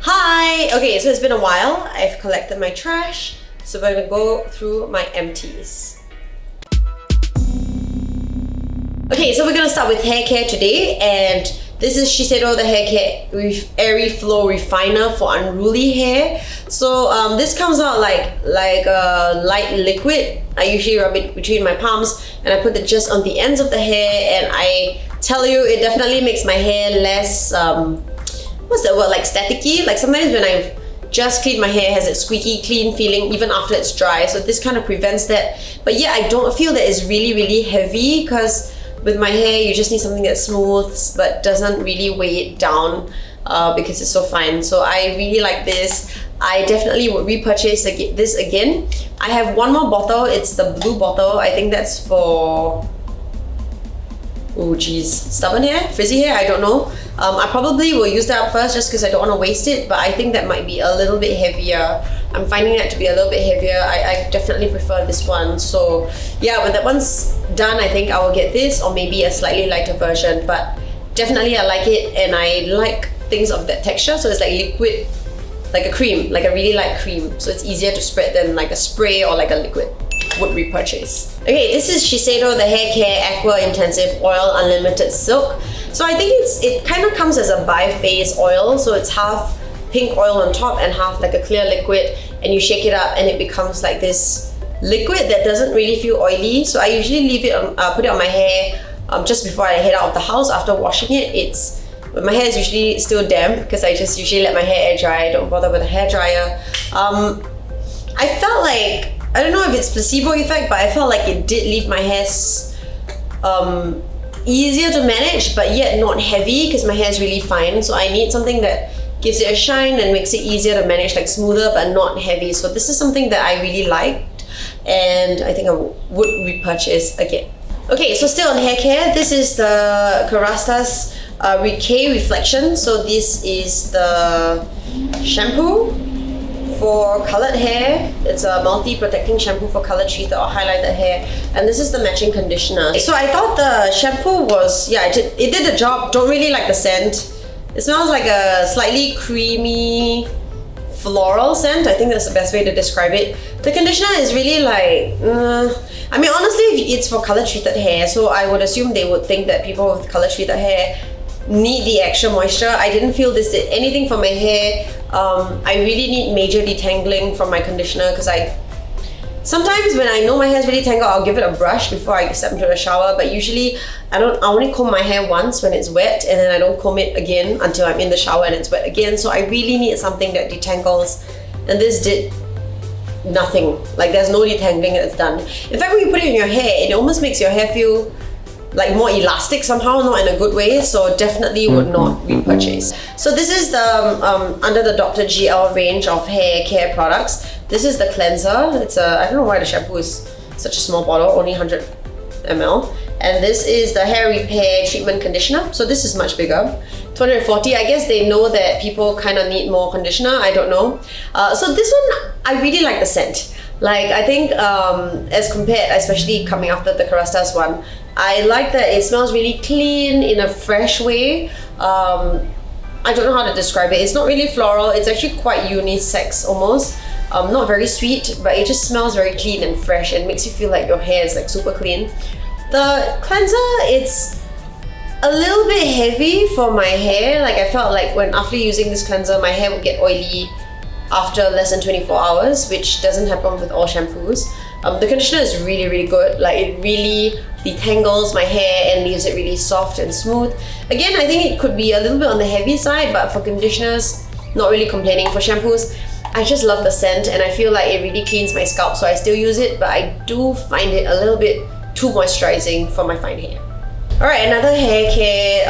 Hi! Okay, so it's been a while. I've collected my trash, so we're gonna go through my empties. Okay, so we're gonna start with hair care today, and this is SHISEIDO, the hair care airy flow refiner for unruly hair. So this comes out like a light liquid. I usually rub it between my palms and I put it just on the ends of the hair, and I tell you, it definitely makes my hair less what's that word, like staticky. Like sometimes when I've just cleaned my hair, it has a squeaky clean feeling even after it's dry, so this kind of prevents that. But yeah, I don't feel that it's really heavy, because with my hair you just need something that smooths but doesn't really weigh it down because it's so fine. So I really like this. I definitely would repurchase this again. I have one more bottle. It's the blue bottle. I think that's for, oh geez, stubborn hair, frizzy hair, I don't know. I probably will use that up first just because I don't want to waste it, but I think that might be a little bit heavier. I'm finding that to be a little bit heavier. I definitely prefer this one. So yeah, when that one's done, I think I will get this, or maybe a slightly lighter version, but definitely I like it, and I like things of that texture. So it's like liquid, like a cream, like a really light cream. So it's easier to spread than like a spray or like a liquid. Would repurchase. Okay, this is SHISEIDO, the hair care Acqua intensive oil unlimited silk. So I think it kind of comes as a bi-phase oil, so it's half pink oil on top and half like a clear liquid, and you shake it up and it becomes like this liquid that doesn't really feel oily. So I usually leave it on, put it on my hair just before I head out of the house after washing it. My hair is usually still damp because I just usually let my hair air dry. I don't bother with a hair dryer. I felt like, I don't know if it's placebo effect, but I felt like it did leave my hair easier to manage, but yet not heavy, because my hair is really fine. So I need something that gives it a shine and makes it easier to manage, like smoother but not heavy. So this is something that I really liked, and I think I would repurchase again. Okay, so still on hair care, this is the KERASTASE K Reflection. So this is the shampoo for colored hair. It's a multi-protecting shampoo for colored, treated or highlighted hair, and this is the matching conditioner. So I thought the shampoo was, yeah, it did the job. Don't really like the scent. It smells like a slightly creamy floral scent. I think that's the best way to describe it. The conditioner is really like, I mean, honestly, it's for color treated hair, so I would assume they would think that people with color treated hair need the extra moisture. I didn't feel this did anything for my hair. I really need major detangling from my conditioner, because sometimes when I know my hair is really tangled, I'll give it a brush before I step into the shower, but usually I only comb my hair once when it's wet, and then I don't comb it again until I'm in the shower and it's wet again. So I really need something that detangles, and this did nothing. Like, there's no detangling that's done. In fact, when you put it in your hair, it almost makes your hair feel like more elastic somehow, not in a good way. So definitely would not repurchase. So this is the under the DrGL range of hair care products. This is the cleanser. It's I don't know why the shampoo is such a small bottle, only 100 ml. And this is the hair repair treatment conditioner. So this is much bigger, 240. I guess they know that people kind of need more conditioner. I don't know. So this one, I really like the scent. Like, I think as compared, especially coming after the KERASTASE one, I like that it smells really clean in a fresh way. I don't know how to describe it. It's not really floral. It's actually quite unisex almost. Not very sweet, but it just smells very clean and fresh and makes you feel like your hair is like super clean. The cleanser, it's a little bit heavy for my hair. Like, I felt like after using this cleanser, my hair would get oily after less than 24 hours, which doesn't happen with all shampoos. The conditioner is really good. Like, it really detangles my hair and leaves it really soft and smooth. Again, I think it could be a little bit on the heavy side, but for conditioners, not really complaining. For shampoos, I just love the scent, and I feel like it really cleans my scalp, so I still use it, but I do find it a little bit too moisturizing for my fine hair. Alright, another hair care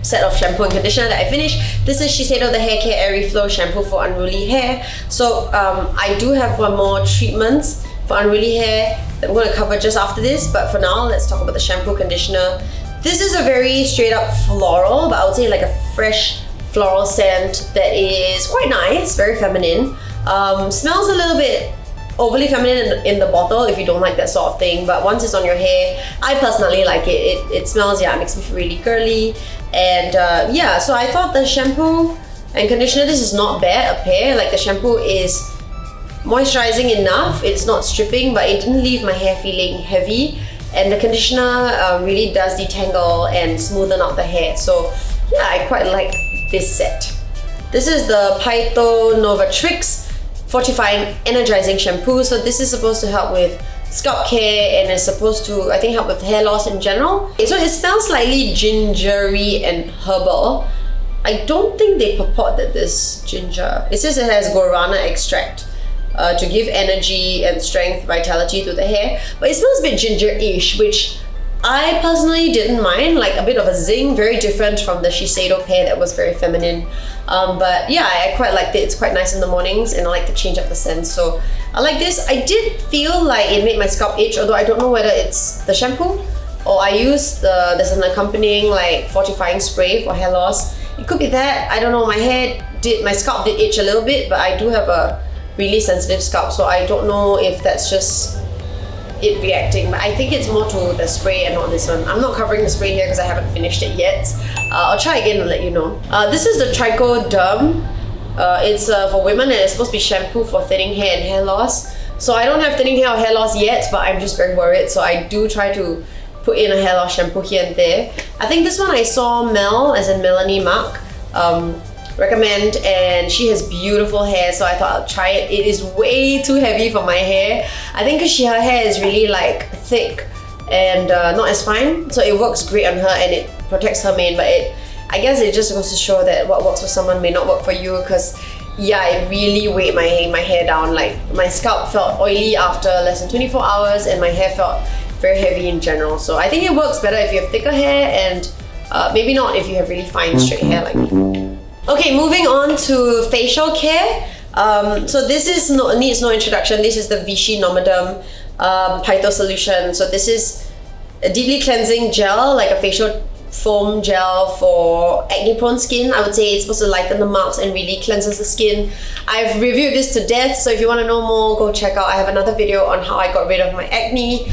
set of shampoo and conditioner that I finished. This is SHISEIDO, the hair care airy flow shampoo for unruly hair. So I do have one more treatment for unruly hair that I'm going to cover just after this, but for now, let's talk about the shampoo conditioner. This is a very straight up floral, but I would say like a fresh floral scent that is quite nice, very feminine. Smells a little bit overly feminine in the bottle if you don't like that sort of thing, but once it's on your hair, I personally like it. It smells, yeah, it makes me feel really curly, and yeah, so I thought the shampoo And conditioner, this is not bad, a pair. Like the shampoo is moisturizing enough, it's not stripping, but it didn't leave my hair feeling heavy. And the conditioner really does detangle and smoothen out the hair. So yeah, I quite like this set. This is the PHYTONOVATHRIX Fortifying Energizing Shampoo. So this is supposed to help with scalp care and it's supposed to, I think, help with hair loss in general. So it smells slightly gingery and herbal. I don't think they purport that this ginger. It says it has guarana extract to give energy and strength, vitality to the hair. But it smells a bit ginger-ish, which I personally didn't mind. Like a bit of a zing, very different from the Shiseido pair that was very feminine. But yeah, I quite liked it. It's quite nice in the mornings and I like to change up the scent. So I like this. I did feel like it made my scalp itch, although I don't know whether it's the shampoo or I used there's an accompanying like fortifying spray for hair loss. It could be that. I don't know. My scalp did itch a little bit, but I do have a really sensitive scalp, so I don't know if that's just it reacting, but I think it's more to the spray and not this one. I'm not covering the spray here because I haven't finished it yet. I'll try again and let you know. This is the DrGL. It's for women and it's supposed to be shampoo for thinning hair and hair loss. So I don't have thinning hair or hair loss yet, but I'm just very worried, so I do try to put in a hair loss shampoo here and there. I think this one I saw Mel, as in Melanie Mark, recommend, and she has beautiful hair, so I thought I'll try it. It is way too heavy for my hair. I think because her hair is really like thick and not as fine, so it works great on her and it protects her mane, but I guess it just goes to show that what works for someone may not work for you, because yeah, it really weighed my hair down. Like my scalp felt oily after less than 24 hours and my hair felt very heavy in general. So I think it works better if you have thicker hair and maybe not if you have really fine straight hair like me. Okay, moving on to facial care. So this needs no introduction. This is the Vichy NORMADERM Phyto solution. So this is a deeply cleansing gel, like a facial foam gel for acne prone skin. I would say it's supposed to lighten the marks and really cleanses the skin. I've reviewed this to death, so if you want to know more, go check out. I have another video on how I got rid of my acne.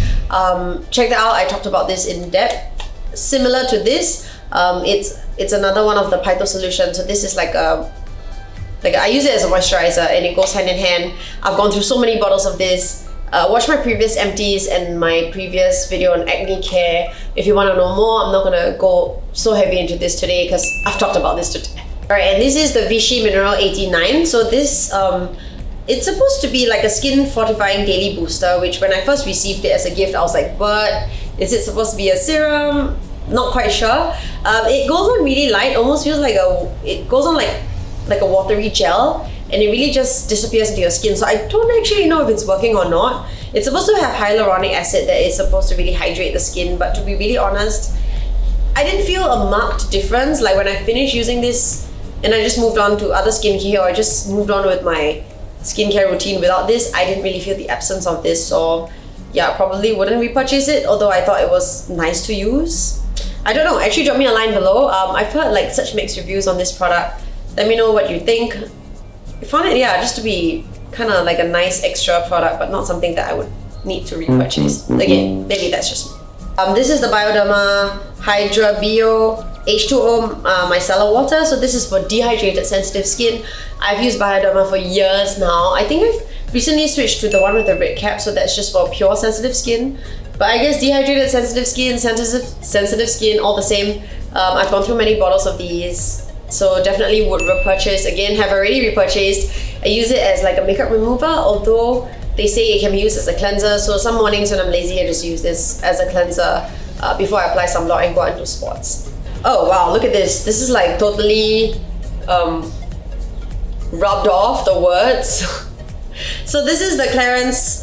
Check that out. I talked about this in depth. Similar to this, it's another one of the Phyto solutions. So this is like I use it as a moisturizer and it goes hand in hand. I've gone through so many bottles of this. Watch my previous empties and my previous video on acne care if you want to know more. I'm not gonna go so heavy into this today because I've talked about this today. Alright, and this is the Vichy Mineral 89. So this, it's supposed to be like a skin fortifying daily booster, which when I first received it as a gift, I was like, what? Is it supposed to be a serum? Not quite sure. It goes on really light, almost feels like it goes on like a watery gel, and it really just disappears into your skin. So I don't actually know if it's working or not. It's supposed to have hyaluronic acid that is supposed to really hydrate the skin, but to be really honest, I didn't feel a marked difference. Like when I finished using this and I just moved on to other skincare, or I just moved on with my skincare routine without this, I didn't really feel the absence of this. So yeah, probably wouldn't repurchase it, although I thought it was nice to use. I don't know, actually drop me a line below. I've heard like such mixed reviews on this product. Let me know what you think. I found it, yeah, just to be kind of like a nice extra product, but not something that I would need to repurchase. Again, maybe that's just me. This is the BIODERMA HYDRABIO H2O micellar water. So this is for dehydrated sensitive skin. I've used BIODERMA for years now. I think I've recently switched to the one with the red cap, so that's just for pure sensitive skin. But I guess dehydrated sensitive skin, sensitive skin, all the same. I've gone through many bottles of these, so definitely would repurchase. Again, have already repurchased. I use it as like a makeup remover, although they say it can be used as a cleanser. So some mornings when I'm lazy, I just use this as a cleanser before I apply sunblock and go out into sports. Oh wow, look at this. This is like totally rubbed off, the words. So this is the CLARINS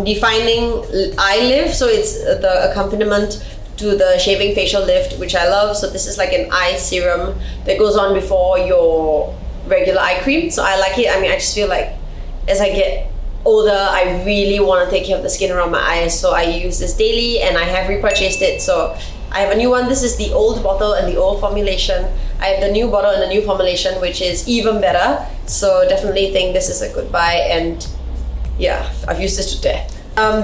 Defining Eye Lift. So it's the accompaniment to the shaving facial lift, which I love. So this is like an eye serum that goes on before your regular eye cream. So I like it. I mean, I just feel like as I get older, I really want to take care of the skin around my eyes. So I use this daily and I have repurchased it. So I have a new one. This is the old bottle and the old formulation. I have the new bottle and the new formulation, which is even better. So definitely think this is a good buy, and yeah, I've used this to death.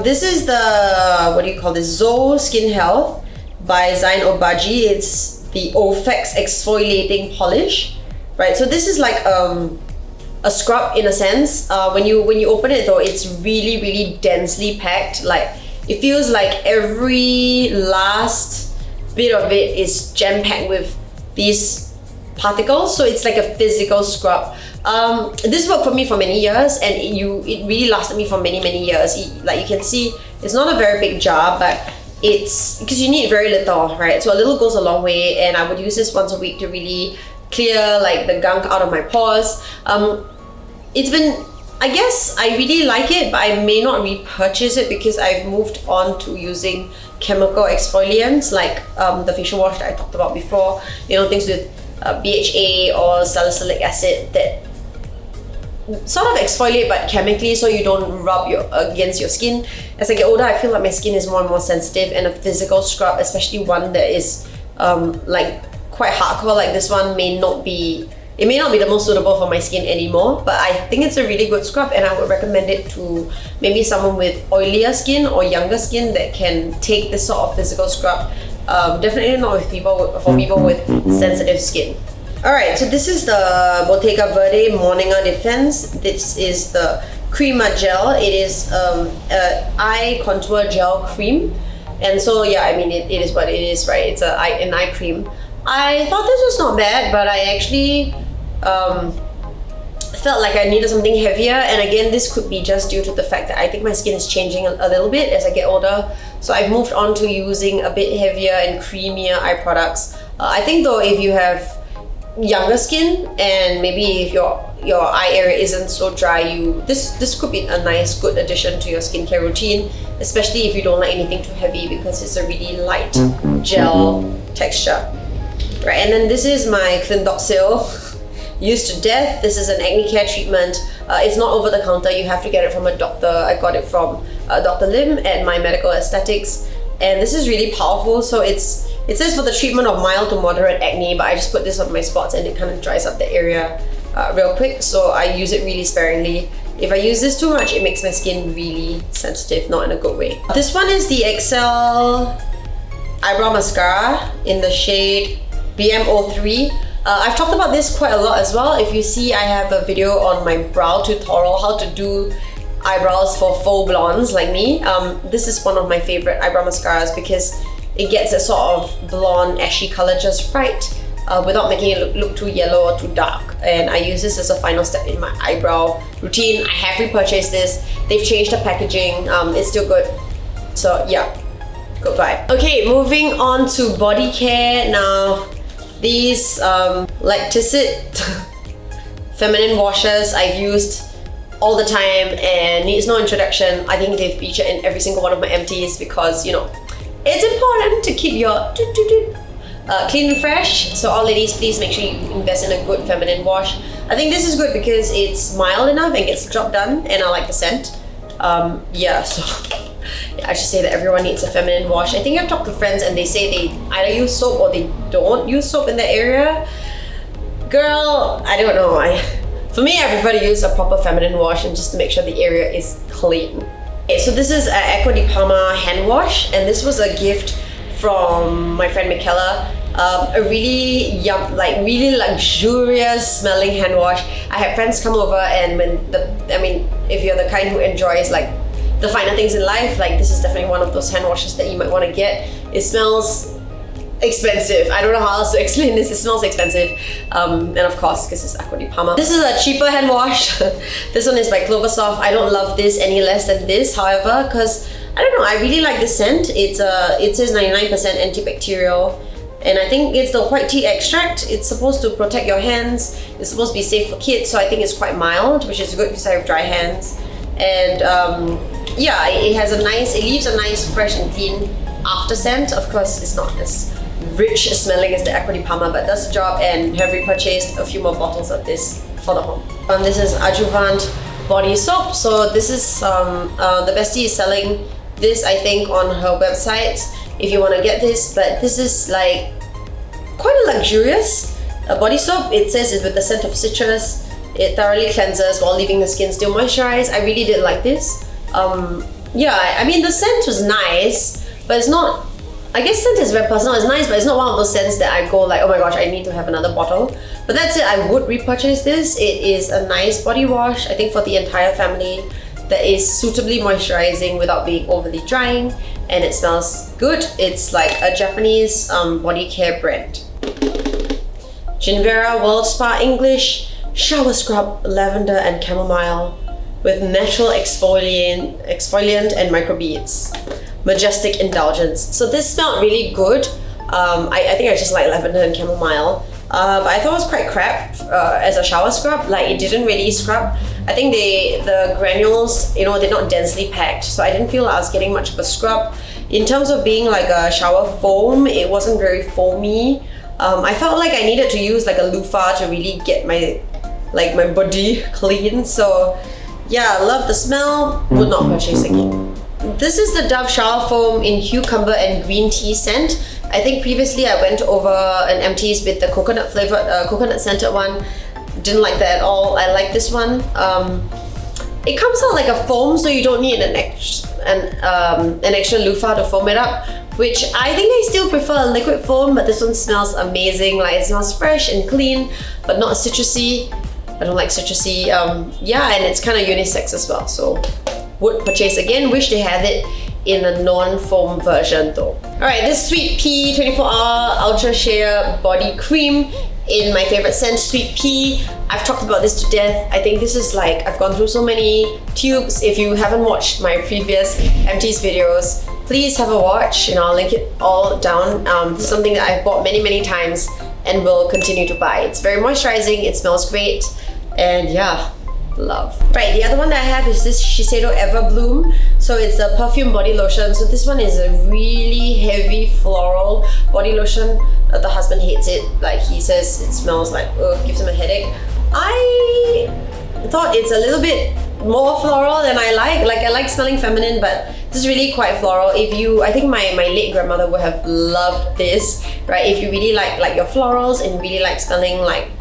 This is the, what do you call this? Zoe Skin Health by Zain Obagi. It's the OFX exfoliating polish. right? So this is like a scrub in a sense. When you open it though, it's really densely packed. Like it feels like every last bit of it is jam-packed with these particles, so it's like a physical scrub. This worked for me for many years, and it really lasted me for many years. Like you can see, it's not a very big jar, but it's because you need very little, right? So a little goes a long way, and I would use this once a week to really clear like the gunk out of my pores. It's been, I guess I really like it, but I may not repurchase it because I've moved on to using chemical exfoliants like the facial wash that I talked about before. You know, things with BHA or salicylic acid that sort of exfoliate but chemically, so you don't rub against your skin. As I get older, I feel like my skin is more and more sensitive, and a physical scrub, especially one that is like quite hardcore like this one, may not be the most suitable for my skin anymore. But I think it's a really good scrub, and I would recommend it to maybe someone with oilier skin or younger skin that can take this sort of physical scrub. Definitely not for people with sensitive skin. Alright, so this is the Bottega Verde Morninga Defense. This is the Crema Gel. It is eye contour gel cream. And so yeah, I mean it is what it is, right? It's an eye cream. I thought this was not bad, but I actually felt like I needed something heavier. And again, this could be just due to the fact that I think my skin is changing a little bit as I get older. So I've moved on to using a bit heavier and creamier eye products. I think though, if you have younger skin and maybe if your eye area isn't so dry, this could be a nice good addition to your skincare routine, especially if you don't like anything too heavy, because it's a really light gel texture. Right, and then this is my Clindoxil. Used to death. This is an acne care treatment. It's not over the counter. You have to get it from a doctor. I got it from Dr. Lim at My Medical Aesthetics, and this is really powerful. So it says for the treatment of mild to moderate acne, but I just put this on my spots and it kind of dries up the area real quick. So I use it really sparingly. If I use this too much, it makes my skin really sensitive, not in a good way. This one is the Excel Eyebrow Mascara in the shade BM03. I've talked about this quite a lot as well. If you see, I have a video on my brow tutorial, how to do eyebrows for faux blondes like me. This is one of my favorite eyebrow mascaras because it gets a sort of blonde, ashy color just right without making it look too yellow or too dark. And I use this as a final step in my eyebrow routine. I have repurchased this. They've changed the packaging. It's still good. So yeah, good vibe. Okay, moving on to body care now. These Lacticid feminine washes I've used all the time and needs no introduction. I think they feature in every single one of my empties because, you know, it's important to keep your clean and fresh. So all ladies, please make sure you invest in a good feminine wash. I think this is good because it's mild enough and gets the job done, and I like the scent. Yeah, so I should say that everyone needs a feminine wash. I think I've talked to friends and they say they either use soap or they don't use soap in the area. Girl, I don't know. For me, I prefer to use a proper feminine wash and just to make sure the area is clean. Okay, so this is an Acqua di Parma hand wash, and this was a gift from my friend Michaela. A really really luxurious smelling hand wash. I had friends come over, and if you're the kind who enjoys like the finer things in life, like this is definitely one of those hand washes that you might want to get. It smells expensive. I don't know how else to explain this. It smells expensive. And of course, because it's Acqua di Parma. This is a cheaper hand wash. This one is by Cloversoft. I don't love this any less than this, however, because I don't know, I really like the scent. It says 99% antibacterial. And I think it's the white tea extract. It's supposed to protect your hands. It's supposed to be safe for kids, so I think it's quite mild, which is good because I have dry hands. And yeah, it leaves a nice, fresh and clean after scent. Of course, it's not as rich smelling as the Acqua di Parma, but does the job, and have repurchased a few more bottles of this for the home. This is Adjuvant body soap. So this is the bestie is selling this, I think, on her website if you want to get this, but this is like quite a luxurious body soap. It says it's with the scent of citrus. It thoroughly cleanses while leaving the skin still moisturized. I really did like this. Yeah, I mean the scent was nice, but it's not I guess scent is very personal. It's nice, but it's not one of those scents that I go like, oh my gosh, I need to have another bottle. But that's it, I would repurchase this. It is a nice body wash, I think for the entire family, that is suitably moisturizing without being overly drying, and it smells good. It's like a Japanese body care brand. GINVERA World Spa English Shower Scrub Lavender and Chamomile with natural exfoliant and microbeads. Majestic Indulgence. So this smelled really good. I think I just like lavender and chamomile. But I thought it was quite crap as a shower scrub. Like, it didn't really scrub. I think the granules, you know, they're not densely packed, so I didn't feel like I was getting much of a scrub. In terms of being like a shower foam, it wasn't very foamy. I felt like I needed to use like a loofah to really get my body clean. So yeah, I love the smell. Would not purchase again. This is the Dove Shower Foam in Cucumber and Green Tea scent. I think previously I went over an Empties with the coconut flavored, coconut scented one. Didn't like that at all. I like this one. It comes out like a foam, so you don't need an extra loofah to foam it up, which I think I still prefer a liquid foam, but this one smells amazing. Like, it smells fresh and clean, but not citrusy. I don't like citrusy. Yeah, and it's kind of unisex as well, so would purchase again. Wish they had it in a non-foam version though. Alright, this Sweet Pea 24-hour Ultra Sheer Body Cream in my favorite scent, Sweet Pea. I've talked about this to death. I think this is like, I've gone through so many tubes. If you haven't watched my previous Empties videos, please have a watch, and I'll link it all down. This is something that I've bought many times and will continue to buy. It's very moisturizing, it smells great, and yeah, love. Right, the other one that I have is this Shiseido Everbloom. So it's a perfume body lotion. So this one is a really heavy floral body lotion. The husband hates it. Like, he says it smells like, gives him a headache. I thought it's a little bit more floral than I like. Like, I like smelling feminine, but this is really quite floral. I think my late grandmother would have loved this, right? If you really like your florals and really like smelling like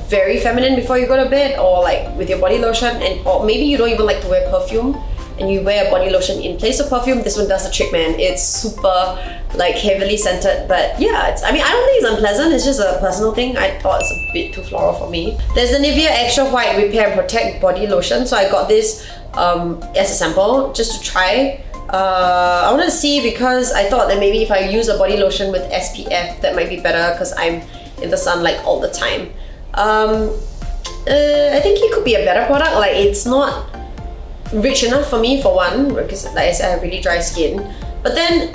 very feminine before you go to bed, or like with your body lotion, or maybe you don't even like to wear perfume and you wear a body lotion in place of perfume, this one does the trick, man. It's super like heavily scented, but yeah, I mean, I don't think it's unpleasant, it's just a personal thing. I thought it's a bit too floral for me. There's the Nivea Extra White Repair and Protect Body Lotion. So I got this as a sample just to try. I wanted to see, because I thought that maybe if I use a body lotion with SPF, that might be better, because I'm in the sun like all the time. I think it could be a better product. Like, it's not rich enough for me, for one, because like I said, I have really dry skin. But then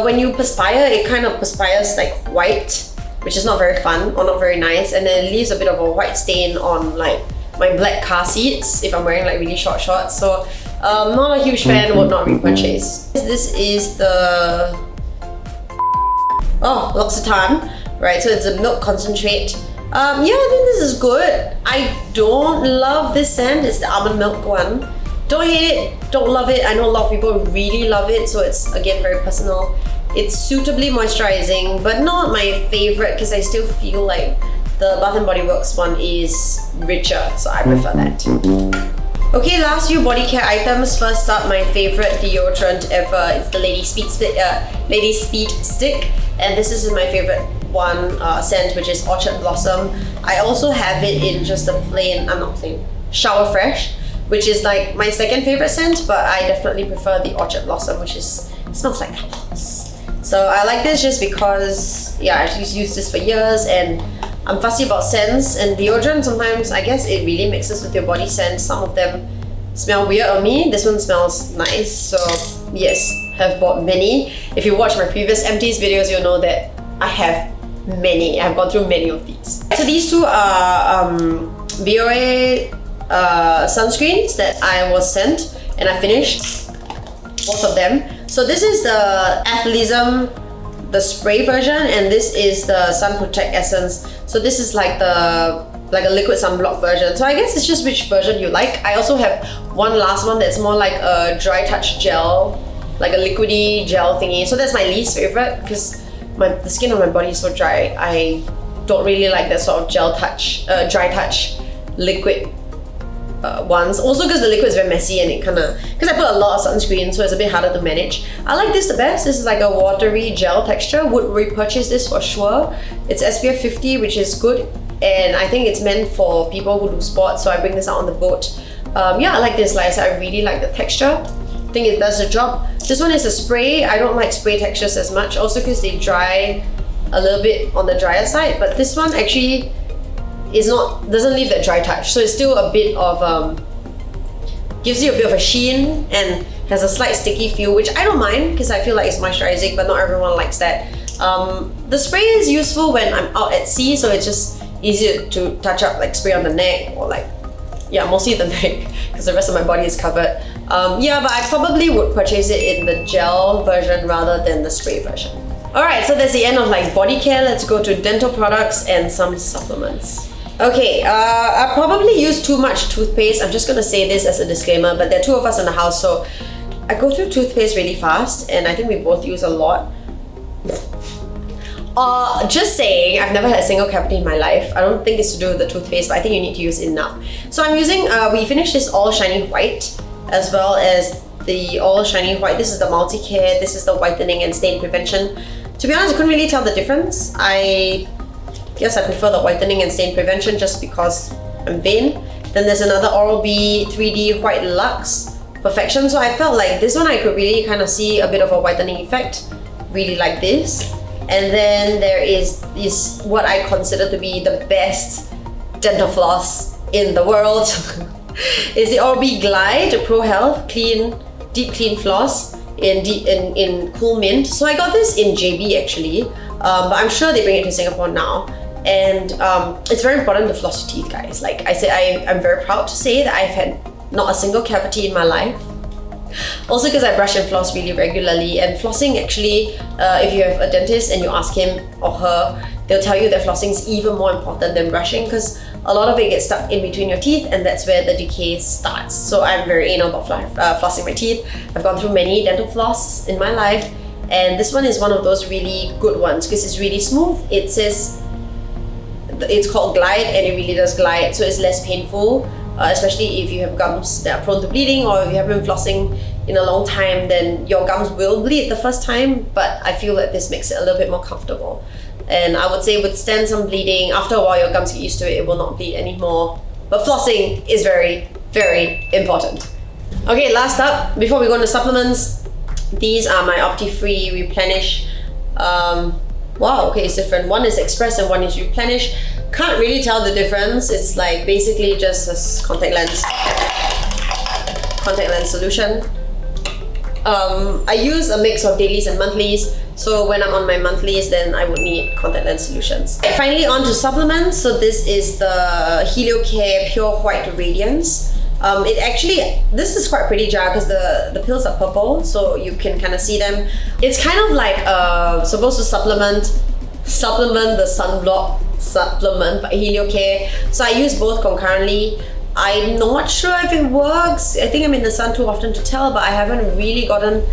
when you perspire, it kind of perspires like white, which is not very fun or not very nice, and then it leaves a bit of a white stain on like my black car seats if I'm wearing like really short shorts. So not a huge fan, would not repurchase. This is the L'Occitane, right? So it's a milk concentrate. Yeah, I think this is good. I don't love this scent. It's the almond milk one. Don't hate it, don't love it. I know a lot of people really love it, so it's again very personal. It's suitably moisturizing, but not my favorite, because I still feel like the Bath & Body Works one is richer, so I prefer that. Okay, last few body care items. First up, my favorite deodorant ever. It's the Lady Speed Stick, and this is my favorite one scent, which is Orchard Blossom. I also have it in just a plain, Shower Fresh, which is like my second favorite scent, but I definitely prefer the Orchard Blossom, which smells like apples. So I like this just because, yeah, I've used this for years, and I'm fussy about scents, and deodorant sometimes, I guess it really mixes with your body scent. Some of them smell weird on me. This one smells nice, so yes, have bought many. If you watch my previous Empties videos, you'll know that I have many. I've gone through many of these. So these two are BOA sunscreens that I was sent, and I finished both of them. So this is the Athleism, the spray version, and this is the Sun Protect Essence. So this is like a liquid sunblock version. So I guess it's just which version you like. I also have one last one that's more like a dry touch gel, like a liquidy gel thingy. So that's my least favorite, because the skin on my body is so dry. I don't really like that sort of gel touch, dry touch liquid ones. Also because the liquid is very messy and it because I put a lot of sunscreen, so it's a bit harder to manage. I like this the best. This is like a watery gel texture. Would repurchase this for sure. It's SPF 50, which is good. And I think it's meant for people who do sports, so I bring this out on the boat. Yeah, I like this. Like I said, I really like the texture. I think it does the job. This one is a spray. I don't like spray textures as much, also because they dry a little bit on the drier side, but this one actually doesn't leave that dry touch, so it's still a bit of gives you a bit of a sheen and has a slight sticky feel, which I don't mind because I feel like it's moisturizing, but not everyone likes that. The spray is useful when I'm out at sea, so it's just easier to touch up, like spray on the neck or like, yeah, mostly the neck because the rest of my body is covered. Yeah, but I probably would purchase it in the gel version rather than the spray version. Alright, so that's the end of like body care. Let's go to dental products and some supplements. Okay, I probably use too much toothpaste. I'm just gonna say this as a disclaimer, but there are two of us in the house, so I go through toothpaste really fast, and I think we both use a lot. Just saying, I've never had a single cavity in my life. I don't think it's to do with the toothpaste, but I think you need to use enough. So I'm using, we finished this all shiny white, as well as the all shiny white. This is the multi-care, this is the whitening and stain prevention. To be honest, I couldn't really tell the difference. I guess I prefer the whitening and stain prevention just because I'm vain. Then there's another Oral-B 3D White Luxe Perfection. So I felt like this one I could really kind of see a bit of a whitening effect. Really like this. And then there is what I consider to be the best dental floss in the world. Is the Oral-B Glide Pro Health Deep Clean Floss in Cool Mint. So I got this in JB actually, but I'm sure they bring it to Singapore now. And it's very important to floss your teeth, guys. Like I said, I'm very proud to say that I've had not a single cavity in my life. Also because I brush and floss really regularly, and flossing actually, if you have a dentist and you ask him or her, they'll tell you that flossing is even more important than brushing because a lot of it gets stuck in between your teeth, and that's where the decay starts. So I'm very anal about flossing my teeth. I've gone through many dental floss in my life, and this one is one of those really good ones because it's really smooth. It says it's called Glide, and it really does glide, so it's less painful. Especially if you have gums that are prone to bleeding, or if you haven't been flossing in a long time, then your gums will bleed the first time, but I feel that this makes it a little bit more comfortable. And I would say withstand some bleeding. After a while, your gums get used to it, it will not bleed anymore. But flossing is very, very important. Okay, last up, before we go into supplements, these are my OPTI-FREE Replenish. Wow, okay, it's different. One is Express and one is Replenish. Can't really tell the difference. It's like basically just a contact lens solution. I use a mix of dailies and monthlies, so when I'm on my monthlies, then I would need contact lens solutions. Finally, on to supplements. So this is the HelioCare Pure White Radiance. This is quite pretty jar because the pills are purple, so you can kind of see them. It's kind of like supposed to supplement the sunblock supplement by HelioCare. So I use both concurrently. I'm not sure if it works. I think I'm in the sun too often to tell, but I haven't really gotten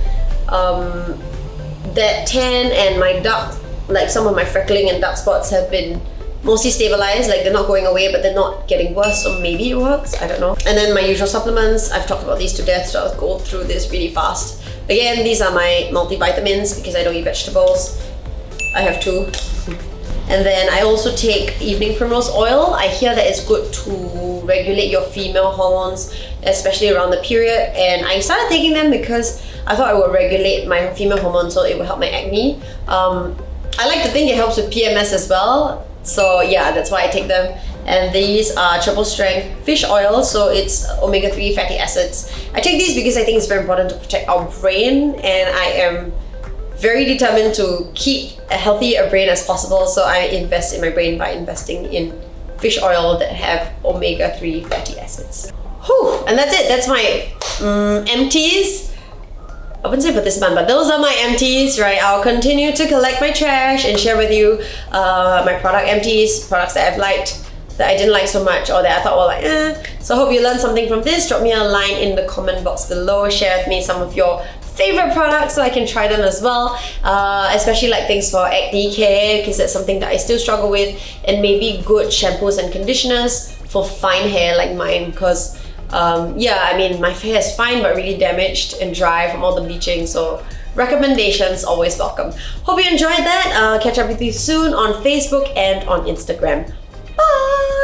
that tan, and my dark, like some of my freckling and dark spots have been mostly stabilized. Like they're not going away, but they're not getting worse, so maybe it works, I don't know. And then my usual supplements, I've talked about these to death, so I'll go through this really fast. Again, these are my multivitamins because I don't eat vegetables. I have two. And then I also take evening primrose oil. I hear that it's good to regulate your female hormones, especially around the period. And I started taking them because I thought it would regulate my female hormones, so it would help my acne. I like to think it helps with PMS as well. So yeah, that's why I take them. And these are triple strength fish oil, so it's omega-3 fatty acids. I take these because I think it's very important to protect our brain, and I am very determined to keep a healthy brain as possible, so I invest in my brain by investing in fish oil that have omega-3 fatty acids. Whew, and that's it. That's my empties. I wouldn't say for this month, but those are my empties, right? I'll continue to collect my trash and share with you my product empties, products that I've liked, that I didn't like so much, or that I thought were like, eh. So I hope you learned something from this. Drop me a line in the comment box below. Share with me some of your favorite products so I can try them as well. Especially like things for acne care, because that's something that I still struggle with, and maybe good shampoos and conditioners for fine hair like mine, because yeah, I mean, my hair is fine but really damaged and dry from all the bleaching, so recommendations always welcome. Hope you enjoyed that. Catch up with you soon on Facebook and on Instagram. Bye!